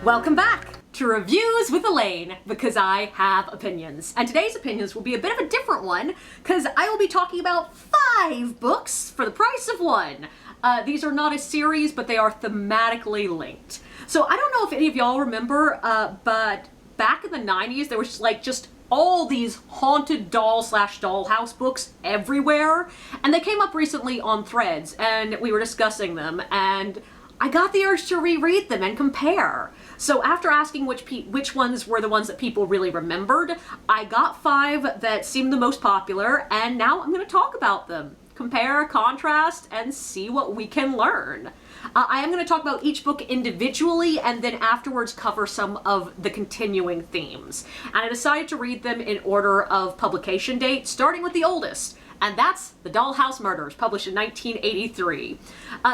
Welcome back to Reviews with Elaine, because I have opinions. And today's opinions will be a bit of a different one, because I will be talking about 5 books for the price of 1. These are not a series, but they are thematically linked. So I don't know if any of y'all remember, but back in the 90s, there was just all these haunted dollhouse books everywhere. And they came up recently on Threads, and we were discussing them, and I got the urge to reread them and compare. So after asking which ones were the ones that people really remembered, I got 5 that seemed the most popular, and now I'm going to talk about them. Compare, contrast, and see what we can learn. I am going to talk about each book individually and then afterwards cover some of the continuing themes. And I decided to read them in order of publication date, starting with the oldest. And that's The Dollhouse Murders, published in 1983.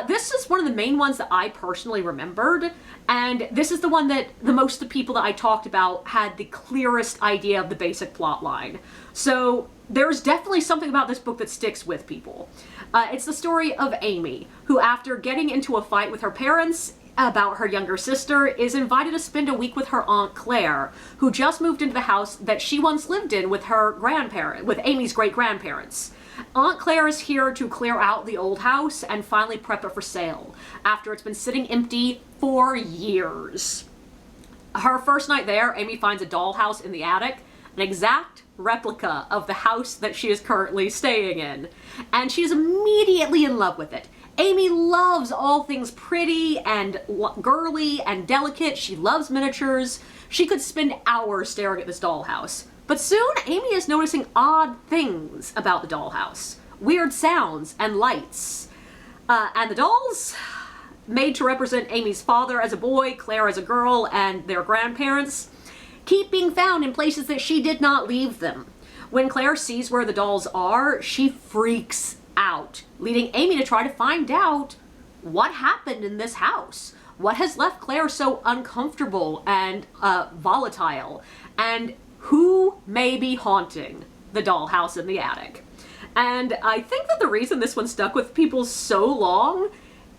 This is one of the main ones that I personally remembered, and this is the one that most of the people that I talked about had the clearest idea of the basic plot line. So there's definitely something about this book that sticks with people. It's the story of Amy, who after getting into a fight with her parents about her younger sister, is invited to spend a week with her Aunt Claire, who just moved into the house that she once lived in with with Amy's great-grandparents. Aunt Claire is here to clear out the old house and finally prep it for sale, after it's been sitting empty for years. Her first night there, Amy finds a dollhouse in the attic, an exact replica of the house that she is currently staying in, and she's immediately in love with it. Amy loves all things pretty and girly and delicate. She loves miniatures. She could spend hours staring at this dollhouse. But soon, Amy is noticing odd things about the dollhouse. Weird sounds and lights. And the dolls, made to represent Amy's father as a boy, Claire as a girl, and their grandparents, keep being found in places that she did not leave them. When Claire sees where the dolls are, she freaks out, leading Amy to try to find out what happened in this house. What has left Claire so uncomfortable and volatile, and who may be haunting the dollhouse in the attic. And I think that the reason this one stuck with people so long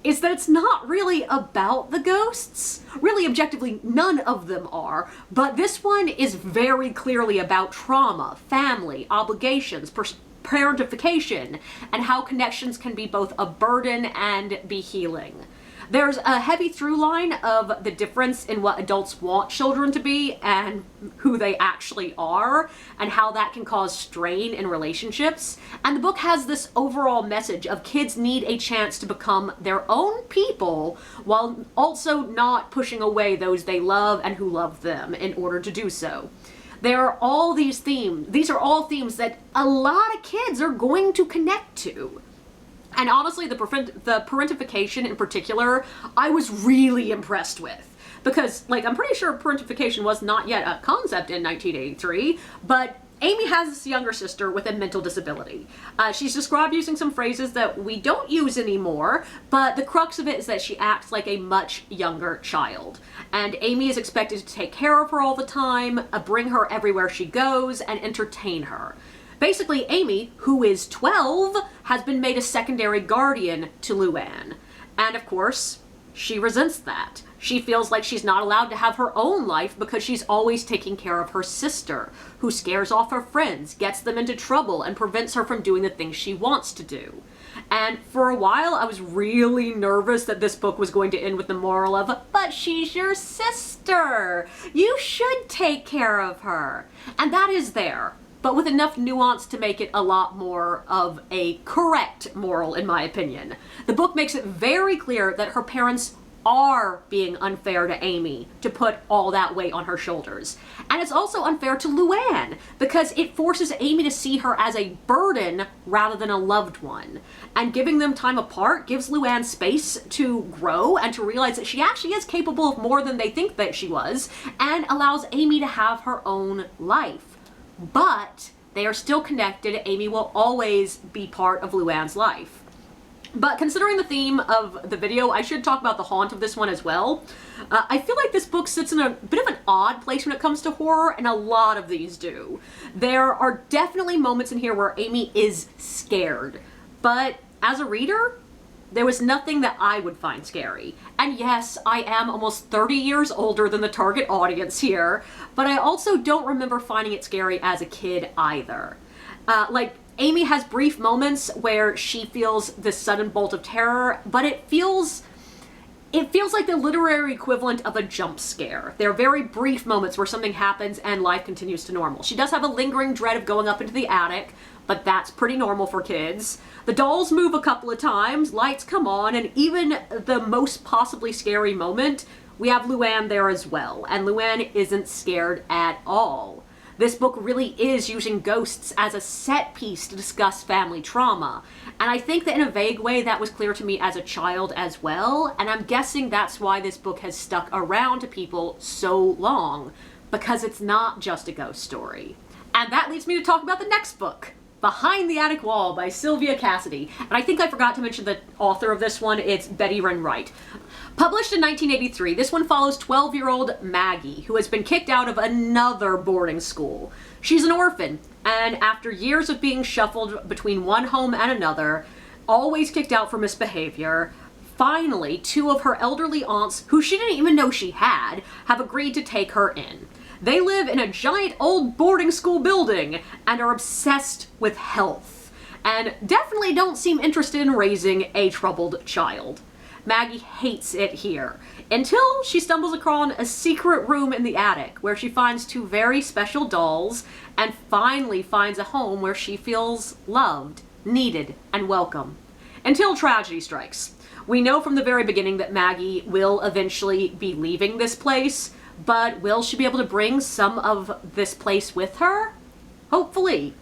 is that it's not really about the ghosts. Really, objectively, none of them are, but this one is very clearly about trauma, family, obligations, parentification, and how connections can be both a burden and be healing. There's a heavy through line of the difference in what adults want children to be and who they actually are, and how that can cause strain in relationships. And the book has this overall message of kids need a chance to become their own people while also not pushing away those they love and who love them in order to do so. There are all these themes. These are all themes that a lot of kids are going to connect to. And honestly, the parentification in particular, I was really impressed with. Because, I'm pretty sure parentification was not yet a concept in 1983, but Amy has this younger sister with a mental disability. She's described using some phrases that we don't use anymore, but the crux of it is that she acts like a much younger child. And Amy is expected to take care of her all the time, bring her everywhere she goes, and entertain her. Basically, Amy, who is 12, has been made a secondary guardian to Luann. And of course, she resents that. She feels like she's not allowed to have her own life because she's always taking care of her sister, who scares off her friends, gets them into trouble, and prevents her from doing the things she wants to do. And for a while, I was really nervous that this book was going to end with the moral of, but she's your sister. You should take care of her. And that is there, but with enough nuance to make it a lot more of a correct moral, in my opinion. The book makes it very clear that her parents are being unfair to Amy to put all that weight on her shoulders. And it's also unfair to Luann, because it forces Amy to see her as a burden rather than a loved one. And giving them time apart gives Luann space to grow and to realize that she actually is capable of more than they think that she was, and allows Amy to have her own life. But they are still connected. Amy will always be part of Luann's life. But considering the theme of the video, I should talk about the haunt of this one as well. I feel like this book sits in a bit of an odd place when it comes to horror, and a lot of these do. There are definitely moments in here where Amy is scared, but as a reader, There was nothing that I would find scary. And yes, I am almost 30 years older than the target audience here, but I also don't remember finding it scary as a kid either. Like, Amy has brief moments where she feels this sudden bolt of terror, but it feels like the literary equivalent of a jump scare. There are very brief moments where something happens and life continues to normal. She does have a lingering dread of going up into the attic, but that's pretty normal for kids. The dolls move a couple of times, lights come on, and even the most possibly scary moment, we have Luann there as well, and Luann isn't scared at all. This book really is using ghosts as a set piece to discuss family trauma. And I think that in a vague way that was clear to me as a child as well. And I'm guessing that's why this book has stuck around to people so long, because it's not just a ghost story. And that leads me to talk about the next book, Behind the Attic Wall by Sylvia Cassedy. And I think I forgot to mention the author of this one. It's Betty Wright. Published in 1983, this one follows 12-year-old Maggie, who has been kicked out of another boarding school. She's an orphan, and after years of being shuffled between one home and another, always kicked out for misbehavior, finally, two of her elderly aunts, who she didn't even know she had, have agreed to take her in. They live in a giant old boarding school building and are obsessed with health, and definitely don't seem interested in raising a troubled child. Maggie hates it here, until she stumbles across a secret room in the attic where she finds two very special dolls and finally finds a home where she feels loved, needed, and welcome. Until tragedy strikes. We know from the very beginning that Maggie will eventually be leaving this place, but will she be able to bring some of this place with her? Hopefully.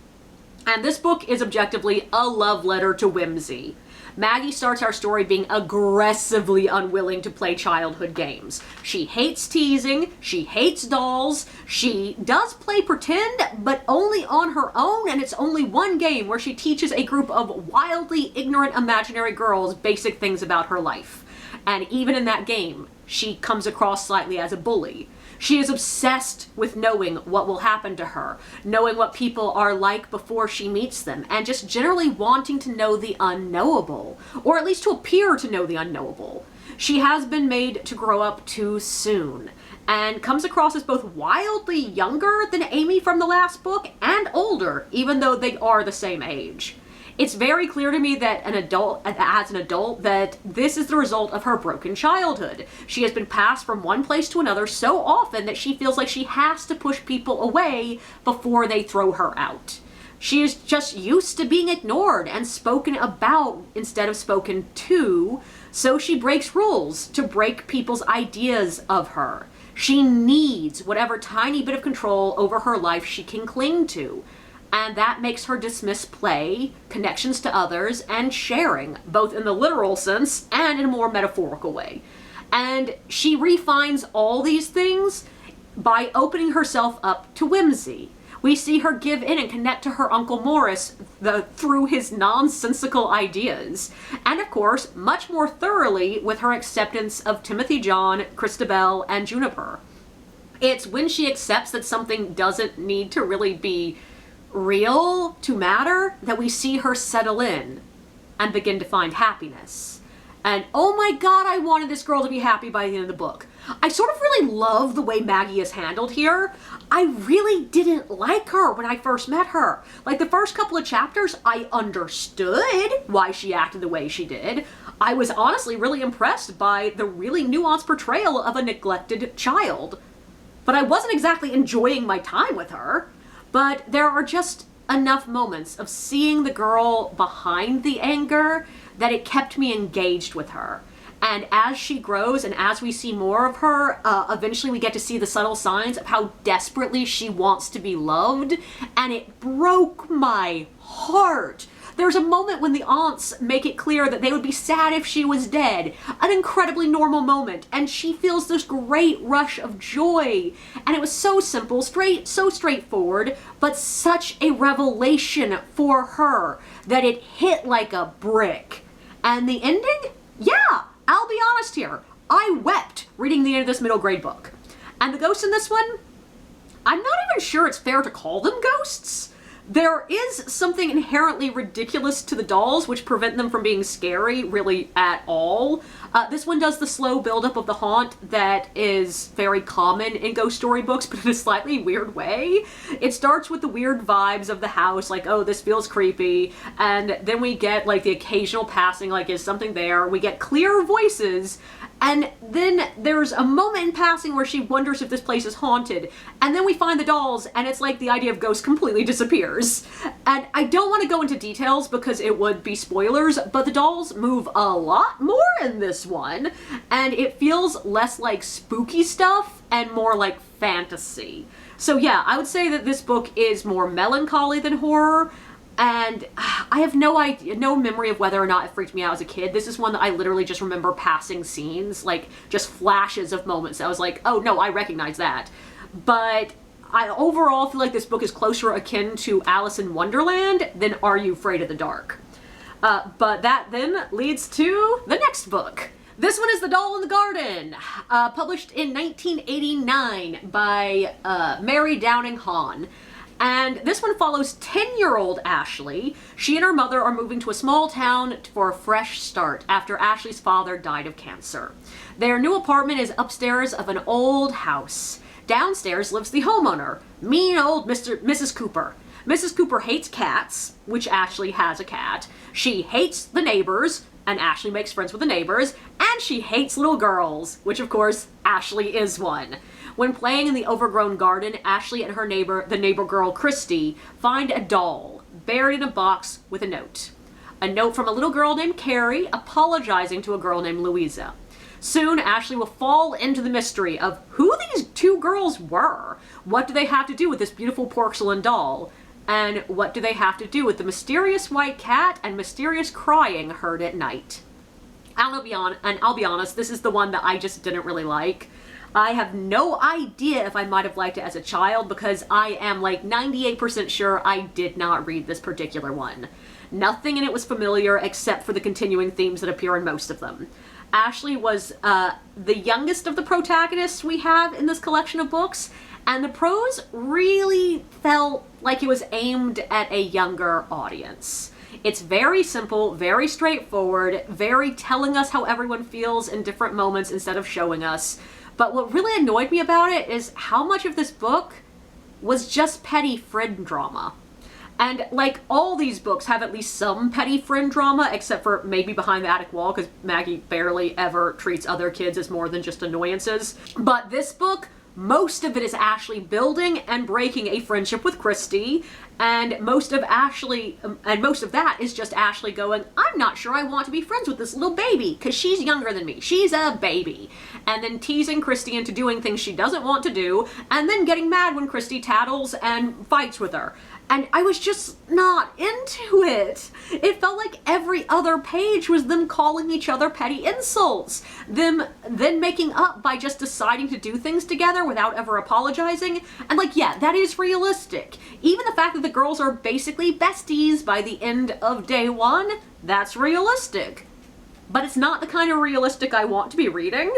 And this book is objectively a love letter to whimsy. Maggie starts our story being aggressively unwilling to play childhood games. She hates teasing, she hates dolls, she does play pretend, but only on her own, and it's only one game where she teaches a group of wildly ignorant imaginary girls basic things about her life. And even in that game, she comes across slightly as a bully. She is obsessed with knowing what will happen to her, knowing what people are like before she meets them, and just generally wanting to know the unknowable, or at least to appear to know the unknowable. She has been made to grow up too soon, and comes across as both wildly younger than Amy from the last book and older, even though they are the same age. It's very clear to me that as an adult, that this is the result of her broken childhood. She has been passed from one place to another so often that she feels like she has to push people away before they throw her out. She is just used to being ignored and spoken about instead of spoken to, so she breaks rules to break people's ideas of her. She needs whatever tiny bit of control over her life she can cling to. And that makes her dismiss play, connections to others, and sharing, both in the literal sense and in a more metaphorical way. And she refines all these things by opening herself up to whimsy. We see her give in and connect to her Uncle Morris through his nonsensical ideas. And of course, much more thoroughly with her acceptance of Timothy John, Christabel, and Juniper. It's when she accepts that something doesn't need to really be real to matter that we see her settle in and begin to find happiness. And oh my god, I wanted this girl to be happy by the end of the book. I sort of really love the way Maggie is handled here. I really didn't like her when I first met her. Like, the first couple of chapters, I understood why she acted the way she did. I was honestly really impressed by the really nuanced portrayal of a neglected child. But I wasn't exactly enjoying my time with her. But there are just enough moments of seeing the girl behind the anger that it kept me engaged with her. And as she grows and as we see more of her, eventually we get to see the subtle signs of how desperately she wants to be loved. And it broke my heart. There's a moment when the aunts make it clear that they would be sad if she was dead. An incredibly normal moment. And she feels this great rush of joy. And it was so simple, so straightforward, but such a revelation for her that it hit like a brick. And the ending? Yeah, I'll be honest here. I wept reading the end of this middle grade book. And the ghosts in this one, I'm not even sure it's fair to call them ghosts. There is something inherently ridiculous to the dolls, which prevent them from being scary, really, at all. This one does the slow buildup of the haunt that is very common in ghost story books, but in a slightly weird way. It starts with the weird vibes of the house, like, oh, this feels creepy, and then we get, like, the occasional passing, like, is something there? We get clear voices, and then there's a moment in passing where she wonders if this place is haunted, and then we find the dolls, and it's like the idea of ghosts completely disappears. And I don't want to go into details because it would be spoilers, but the dolls move a lot more in this one, and it feels less like spooky stuff and more like fantasy. So yeah, I would say that this book is more melancholy than horror. And I have no idea, no memory of whether or not it freaked me out as a kid. This is one that I literally just remember passing scenes, like just flashes of moments. I was like, oh no, I recognize that. But I overall feel like this book is closer akin to Alice in Wonderland than Are You Afraid of the Dark? But that then leads to the next book. This one is The Doll in the Garden, published in 1989 by Mary Downing Hahn. And this one follows 10-year-old Ashley. She and her mother are moving to a small town for a fresh start after Ashley's father died of cancer. Their new apartment is upstairs of an old house. Downstairs lives the homeowner, mean old Mrs. Cooper. Mrs. Cooper hates cats, which Ashley has a cat. She hates the neighbors, and Ashley makes friends with the neighbors. And she hates little girls, which of course Ashley is one. When playing in the overgrown garden, Ashley and her neighbor, the neighbor girl Christy, find a doll buried in a box with a note. A note from a little girl named Carrie apologizing to a girl named Louisa. Soon, Ashley will fall into the mystery of who these two girls were. What do they have to do with this beautiful porcelain doll? And what do they have to do with the mysterious white cat and mysterious crying heard at night? I'll be honest, this is the one that I just didn't really like. I have no idea if I might have liked it as a child because I am like 98% sure I did not read this particular one. Nothing in it was familiar except for the continuing themes that appear in most of them. Ashley was the youngest of the protagonists we have in this collection of books, and the prose really felt like it was aimed at a younger audience. It's very simple, very straightforward, very telling us how everyone feels in different moments instead of showing us. But what really annoyed me about it is how much of this book was just petty friend drama. And like all these books have at least some petty friend drama, except for maybe Behind the Attic Wall, because Maggie barely ever treats other kids as more than just annoyances. But this book, most of it is Ashley building and breaking a friendship with Christy, and most of that is just Ashley going, I'm not sure I want to be friends with this little baby, because she's younger than me. She's a baby. And then teasing Christy into doing things she doesn't want to do, and then getting mad when Christy tattles and fights with her. And I was just not into it. It felt like every other page was them calling each other petty insults. Them then making up by just deciding to do things together without ever apologizing. And like, yeah, that is realistic. Even the fact that the girls are basically besties by the end of day one, that's realistic. But it's not the kind of realistic I want to be reading.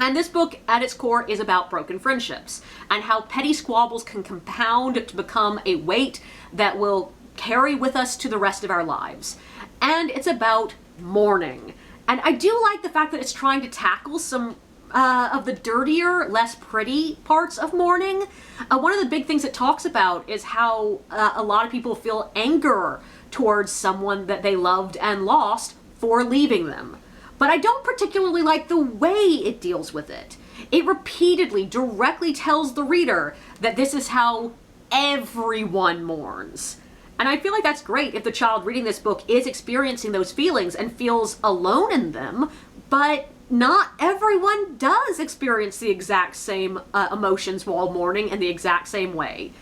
And this book, at its core, is about broken friendships and how petty squabbles can compound to become a weight that will carry with us to the rest of our lives. And it's about mourning. And I do like the fact that it's trying to tackle some of the dirtier, less pretty parts of mourning. One of the big things it talks about is how a lot of people feel anger towards someone that they loved and lost for leaving them. But I don't particularly like the way it deals with it. It repeatedly, directly tells the reader that this is how everyone mourns. And I feel like that's great if the child reading this book is experiencing those feelings and feels alone in them, but not everyone does experience the exact same emotions while mourning in the exact same way.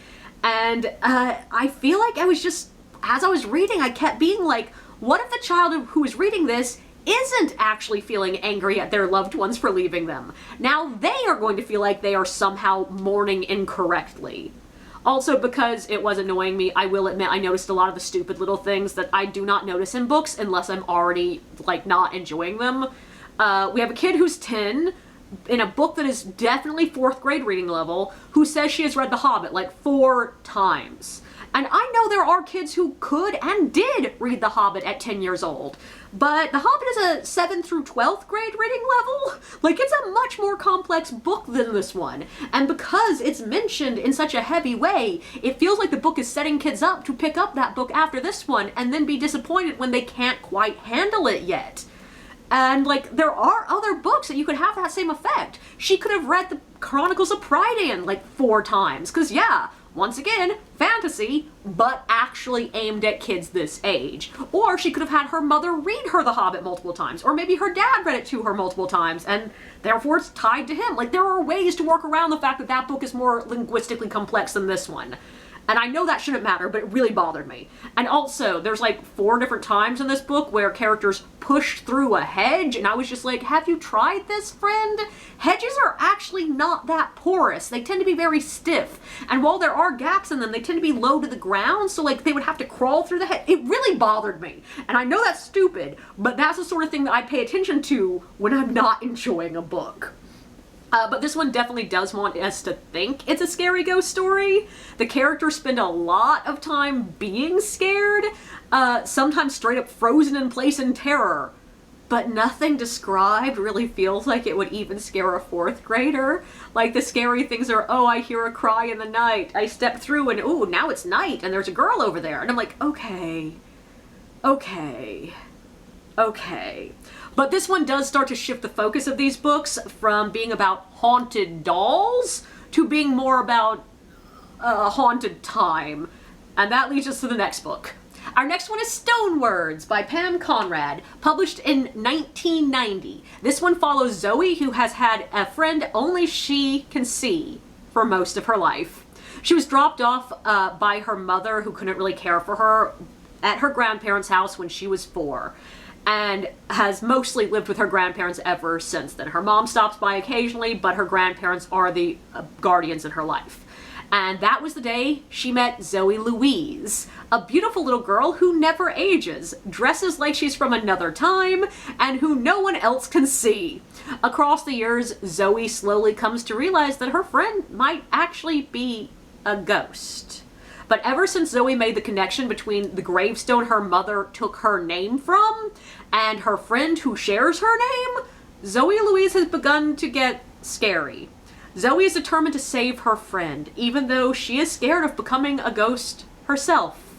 And I feel like I was just, as I was reading, I kept being like, what if the child who is reading this isn't actually feeling angry at their loved ones for leaving them? Now they are going to feel like they are somehow mourning incorrectly. Also, because it was annoying me, I will admit I noticed a lot of the stupid little things that I do not notice in books unless I'm already, like, not enjoying them. We have a kid who's 10, in a book that is definitely 4th grade reading level, who says she has read The Hobbit like 4 times. And I know there are kids who could and did read The Hobbit at 10 years old, but The Hobbit is a 7th through 12th grade reading level. Like, it's a much more complex book than this one. And because it's mentioned in such a heavy way, it feels like the book is setting kids up to pick up that book after this one and then be disappointed when they can't quite handle it yet. And, like, there are other books that you could have that same effect. She could have read the Chronicles of Prydain, like, 4 times. Because, yeah, once again, fantasy, but actually aimed at kids this age. Or she could have had her mother read her The Hobbit multiple times. Or maybe her dad read it to her multiple times, and therefore it's tied to him. Like, there are ways to work around the fact that that book is more linguistically complex than this one. And I know that shouldn't matter, but it really bothered me. And also, there's like 4 different times in this book where characters push through a hedge, and I was just like, have you tried this, friend? Hedges are actually not that porous. They tend to be very stiff. And while there are gaps in them, they tend to be low to the ground, so like they would have to crawl through the hedge. It really bothered me. And I know that's stupid, but that's the sort of thing that I pay attention to when I'm not enjoying a book. But this one definitely does want us to think it's a scary ghost story. The characters spend a lot of time being scared, sometimes straight up frozen in place in terror. But nothing described really feels like it would even scare a 4th grader. Like, the scary things are, oh, I hear a cry in the night. I step through and, oh, now it's night and there's a girl over there. And I'm like, okay. But this one does start to shift the focus of these books from being about haunted dolls to being more about haunted time. And that leads us to the next book. Our next one is Stonewords by Pam Conrad, published in 1990. This one follows Zoe, who has had a friend only she can see for most of her life. She was dropped off by her mother, who couldn't really care for her, at her grandparents' house when she was 4. And has mostly lived with her grandparents ever since then. Her mom stops by occasionally, but her grandparents are the guardians in her life. And that was the day she met Zoe Louise, a beautiful little girl who never ages, dresses like she's from another time, and who no one else can see. Across the years, Zoe slowly comes to realize that her friend might actually be a ghost. But ever since Zoe made the connection between the gravestone her mother took her name from and her friend who shares her name, Zoe Louise has begun to get scary. Zoe is determined to save her friend, even though she is scared of becoming a ghost herself.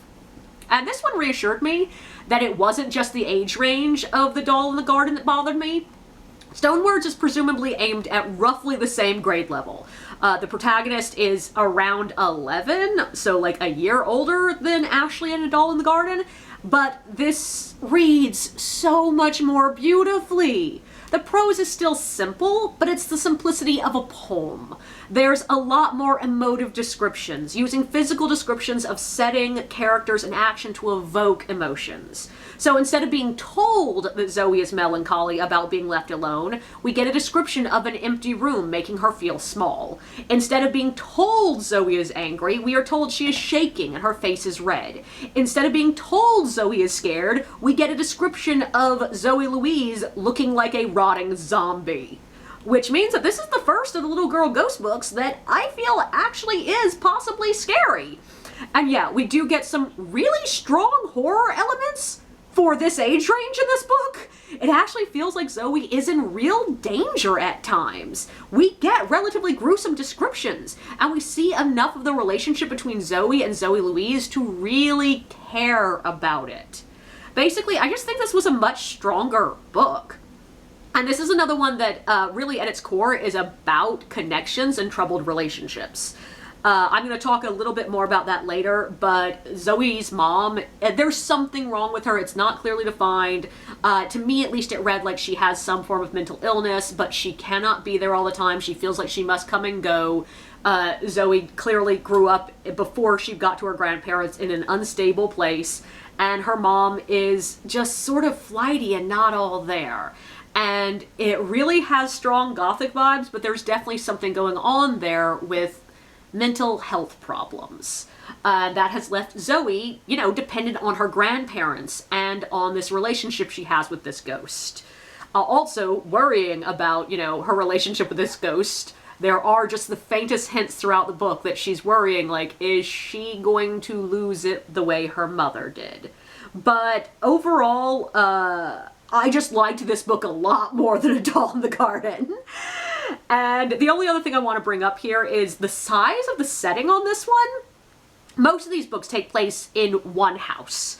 And this one reassured me that it wasn't just the age range of the doll in the garden that bothered me. Stonewords is presumably aimed at roughly the same grade level. The protagonist is around 11, so like a year older than Ashley and A Doll in the Garden, but this reads so much more beautifully. The prose is still simple, but it's the simplicity of a poem. There's a lot more emotive descriptions, using physical descriptions of setting, characters, and action to evoke emotions. So instead of being told that Zoe is melancholy about being left alone, we get a description of an empty room making her feel small. Instead of being told Zoe is angry, we are told she is shaking and her face is red. Instead of being told Zoe is scared, we get a description of Zoe Louise looking like a rotting zombie. Which means that this is the first of the little girl ghost books that I feel actually is possibly scary. And yeah, we do get some really strong horror elements for this age range in this book. It actually feels like Zoe is in real danger at times. We get relatively gruesome descriptions, and we see enough of the relationship between Zoe and Zoe Louise to really care about it. Basically, I just think this was a much stronger book. And this is another one that really at its core is about connections and troubled relationships. I'm going to talk a little bit more about that later, but Zoe's mom, there's something wrong with her. It's not clearly defined. To me, at least, it read like she has some form of mental illness, but she cannot be there all the time. She feels like she must come and go. Zoe clearly grew up before she got to her grandparents in an unstable place, and her mom is just sort of flighty and not all there. And it really has strong gothic vibes, but there's definitely something going on there with mental health problems. That has left Zoe, dependent on her grandparents and on this relationship she has with this ghost. Also worrying about, her relationship with this ghost There are just the faintest hints throughout the book that she's worrying, like, is she going to lose it the way her mother did? But overall, I just liked this book a lot more than A Doll in the Garden. And the only other thing I want to bring up here is the size of the setting on this one. Most of these books take place in one house,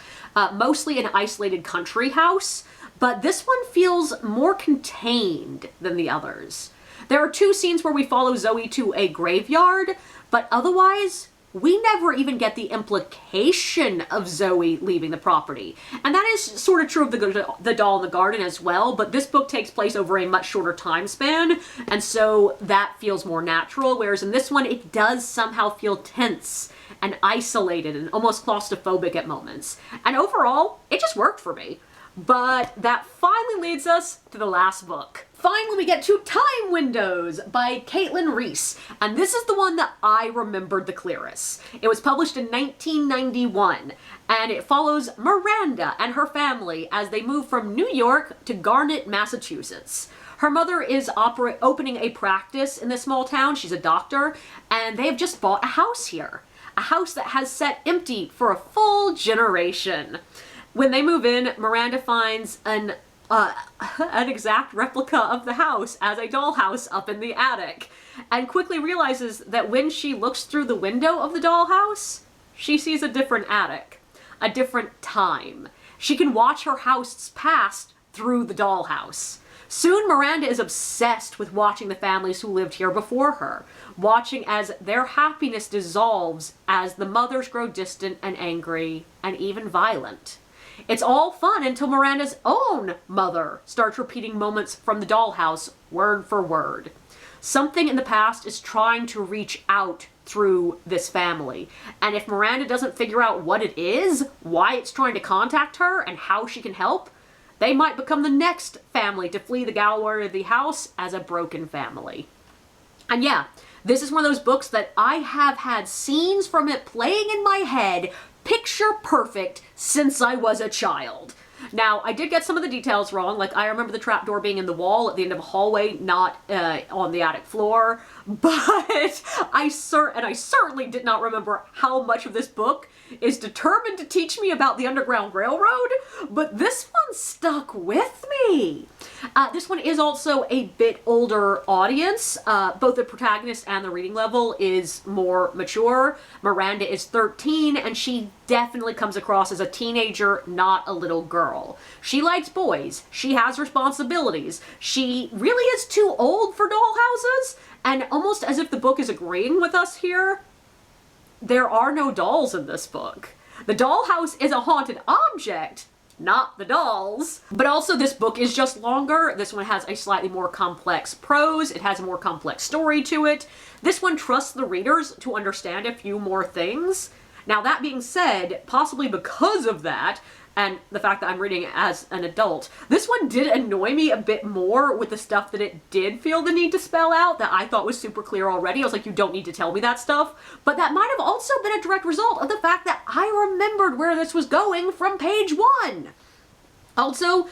mostly an isolated country house, but this one feels more contained than the others. There are 2 scenes where we follow Zoe to a graveyard, but otherwise, we never even get the implication of Zoe leaving the property. And that is sort of true of the Doll in the Garden as well, but this book takes place over a much shorter time span, and so that feels more natural, whereas in this one, it does somehow feel tense and isolated and almost claustrophobic at moments. And overall, it just worked for me. But that finally leads us to the last book. Finally, we get to Time Windows by Reiss, and this is the one that I remembered the clearest. It was published in 1991, and it follows Miranda and her family as they move from New York to Garnet, Massachusetts. Her mother is opening a practice in this small town. She's a doctor, and they have just bought a house here. A house that has sat empty for a full generation. When they move in, Miranda finds an exact replica of the house as a dollhouse up in the attic, and quickly realizes that when she looks through the window of the dollhouse, she sees a different attic, a different time. She can watch her house's past through the dollhouse. Soon, Miranda is obsessed with watching the families who lived here before her, watching as their happiness dissolves as the mothers grow distant and angry and even violent. It's all fun until Miranda's own mother starts repeating moments from the dollhouse word for word. Something in the past is trying to reach out through this family, and if Miranda doesn't figure out what it is, why it's trying to contact her, and how she can help, they might become the next family to flee the gallery of the house as a broken family. And yeah, this is one of those books that I have had scenes from it playing in my head picture perfect since I was a child. Now, I did get some of the details wrong. Like, I remember the trapdoor being in the wall at the end of a hallway, not on the attic floor. But I certainly did not remember how much of this book is determined to teach me about the Underground Railroad. But this one stuck with me. This one is also a bit older audience. Both the protagonist and the reading level is more mature. Miranda is 13, and she definitely comes across as a teenager, not a little girl. She likes boys. She has responsibilities. She really is too old for dollhouses, and almost as if the book is agreeing with us here, there are no dolls in this book. The dollhouse is a haunted object, not the dolls. But also, this book is just longer. This one has a slightly more complex prose. It has a more complex story to it. This one trusts the readers to understand a few more things. Now, that being said, possibly because of that, and the fact that I'm reading it as an adult, this one did annoy me a bit more with the stuff that it did feel the need to spell out that I thought was super clear already. I was like, you don't need to tell me that stuff. But that might have also been a direct result of the fact that I remembered where this was going from page 1. Also,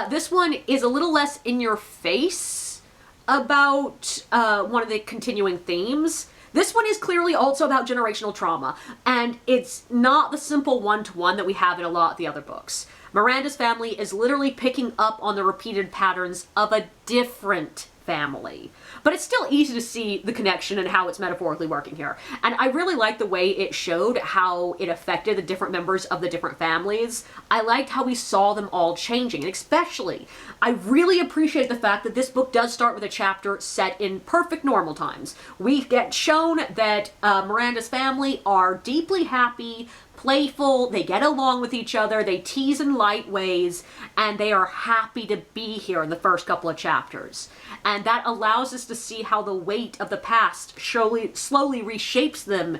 this one is a little less in your face about one of the continuing themes. This one is clearly also about generational trauma, and it's not the simple one-to-one that we have in a lot of the other books. Miranda's family is literally picking up on the repeated patterns of a different family. But it's still easy to see the connection and how it's metaphorically working here. And I really liked the way it showed how it affected the different members of the different families. I liked how we saw them all changing, and especially, I really appreciate the fact that this book does start with a chapter set in perfect normal times. We get shown that Miranda's family are deeply happy, playful, they get along with each other, they tease in light ways, and they are happy to be here in the first couple of chapters. And that allows us to see how the weight of the past slowly reshapes them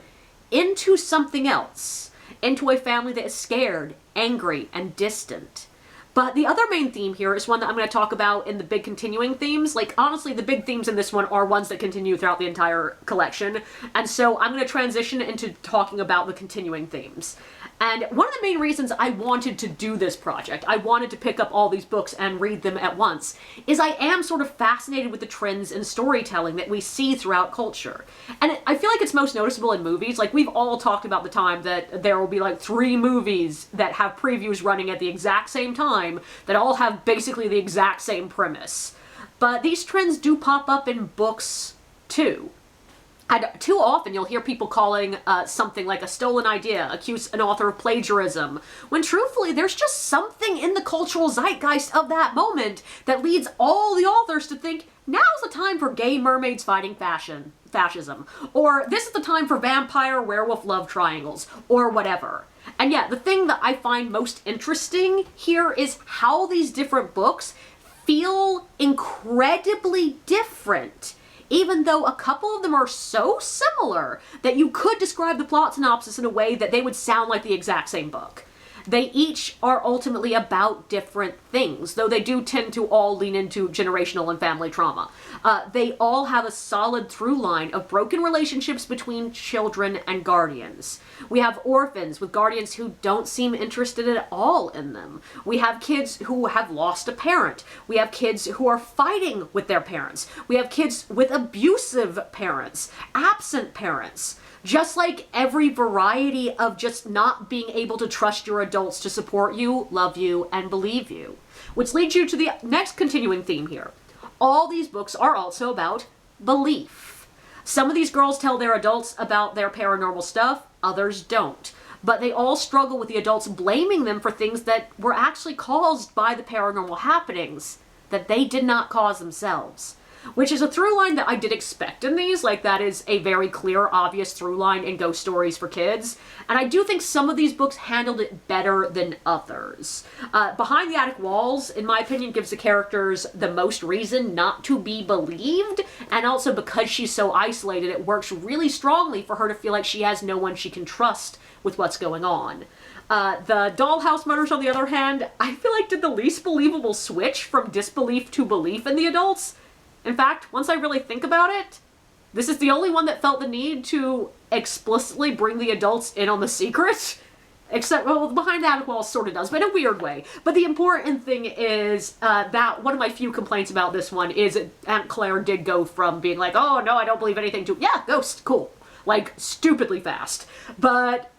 into something else, into a family that is scared, angry, and distant. But the other main theme here is one that I'm going to talk about in the big continuing themes. Like, honestly, the big themes in this one are ones that continue throughout the entire collection. And so I'm going to transition into talking about the continuing themes. And one of the main reasons I wanted to do this project, I wanted to pick up all these books and read them at once, is I am sort of fascinated with the trends in storytelling that we see throughout culture. And I feel like it's most noticeable in movies. Like, we've all talked about the time that there will be like 3 movies that have previews running at the exact same time that all have basically the exact same premise. But these trends do pop up in books too. And too often you'll hear people calling something like a stolen idea, accuse an author of plagiarism, when truthfully there's just something in the cultural zeitgeist of that moment that leads all the authors to think, now's the time for gay mermaids fighting fascism, or this is the time for vampire werewolf love triangles, or whatever. And yeah, the thing that I find most interesting here is how these different books feel incredibly different, even though a couple of them are so similar that you could describe the plot synopsis in a way that they would sound like the exact same book. They each are ultimately about different things, though they do tend to all lean into generational and family trauma. They all have a solid through line of broken relationships between children and guardians. We have orphans with guardians who don't seem interested at all in them. We have kids who have lost a parent. We have kids who are fighting with their parents. We have kids with abusive parents, absent parents. Just like every variety of just not being able to trust your adults to support you, love you, and believe you. Which leads you to the next continuing theme here. All these books are also about belief. Some of these girls tell their adults about their paranormal stuff, others don't. But they all struggle with the adults blaming them for things that were actually caused by the paranormal happenings that they did not cause themselves. Which is a through line that I did expect in these. Like, that is a very clear, obvious through line in ghost stories for kids. And I do think some of these books handled it better than others. Behind the Attic Walls, in my opinion, gives the characters the most reason not to be believed. And also because she's so isolated, it works really strongly for her to feel like she has no one she can trust with what's going on. The Dollhouse murders, on the other hand, I feel like did the least believable switch from disbelief to belief in the adults. In fact, once I really think about it, this is the only one that felt the need to explicitly bring the adults in on the secret. Except, well, Behind the Attic Walls sort of does, but in a weird way. But the important thing is that one of my few complaints about this one is Aunt Claire did go from being like, oh no, I don't believe anything, to, yeah, ghost, cool. Like, stupidly fast. But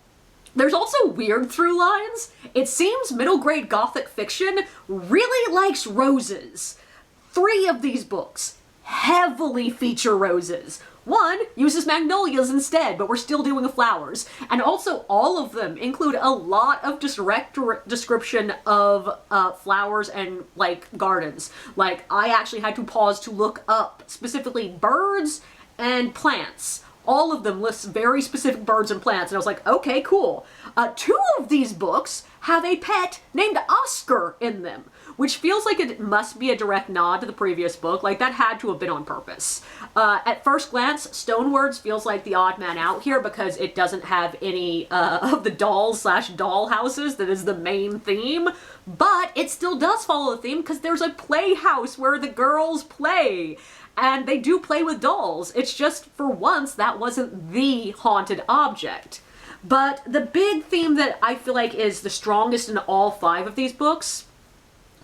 there's also weird through lines. It seems middle grade gothic fiction really likes roses. 3 of these books heavily feature roses. 1 uses magnolias instead, but we're still doing flowers. And also all of them include a lot of direct description of flowers and, like, gardens. Like, I actually had to pause to look up specifically birds and plants. All of them list very specific birds and plants, and I was like, okay, cool. 2 of these books have a pet named Oscar in them, which feels like it must be a direct nod to the previous book. Like, that had to have been on purpose. At first glance, Stonewords feels like the odd man out here because it doesn't have any of the dolls/dollhouses that is the main theme, but it still does follow the theme because there's a playhouse where the girls play. And they do play with dolls. It's just, for once, that wasn't the haunted object. But the big theme that I feel like is the strongest in all 5 of these books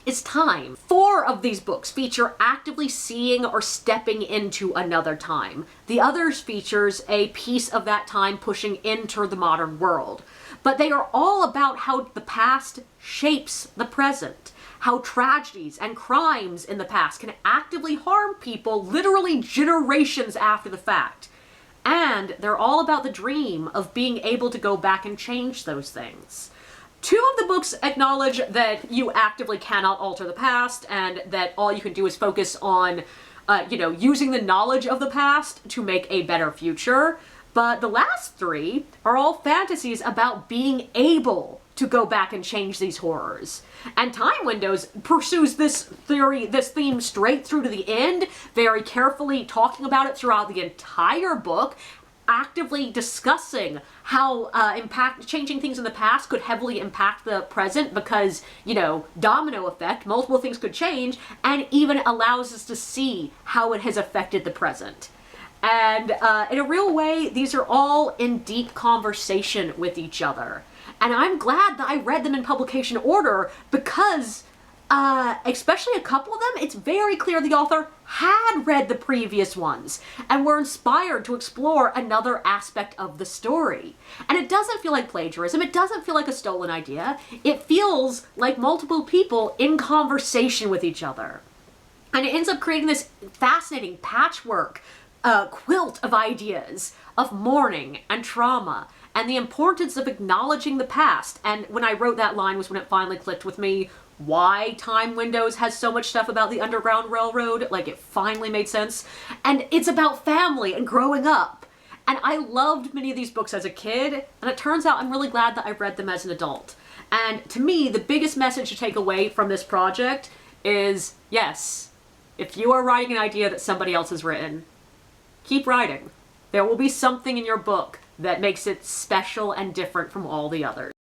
is time. 4 of these books feature actively seeing or stepping into another time. The others features a piece of that time pushing into the modern world. But they are all about how the past shapes the present. How tragedies and crimes in the past can actively harm people literally generations after the fact. And they're all about the dream of being able to go back and change those things. 2 of the books acknowledge that you actively cannot alter the past and that all you can do is focus on, using the knowledge of the past to make a better future. But the last 3 are all fantasies about being able to go back and change these horrors. And Time Windows pursues this theme straight through to the end, very carefully talking about it throughout the entire book, actively discussing how changing things in the past could heavily impact the present because, you know, domino effect, multiple things could change, and even allows us to see how it has affected the present. And in a real way, these are all in deep conversation with each other. And I'm glad that I read them in publication order because, especially a couple of them, it's very clear the author had read the previous ones and were inspired to explore another aspect of the story. And it doesn't feel like plagiarism. It doesn't feel like a stolen idea. It feels like multiple people in conversation with each other. And it ends up creating this fascinating patchwork quilt of ideas of mourning and trauma and the importance of acknowledging the past. And when I wrote that line was when it finally clicked with me why Time Windows has so much stuff about the Underground Railroad. Like, it finally made sense. And it's about family and growing up. And I loved many of these books as a kid, and it turns out I'm really glad that I read them as an adult. And to me, the biggest message to take away from this project is, yes, if you are writing an idea that somebody else has written, keep writing. There will be something in your book that makes it special and different from all the others.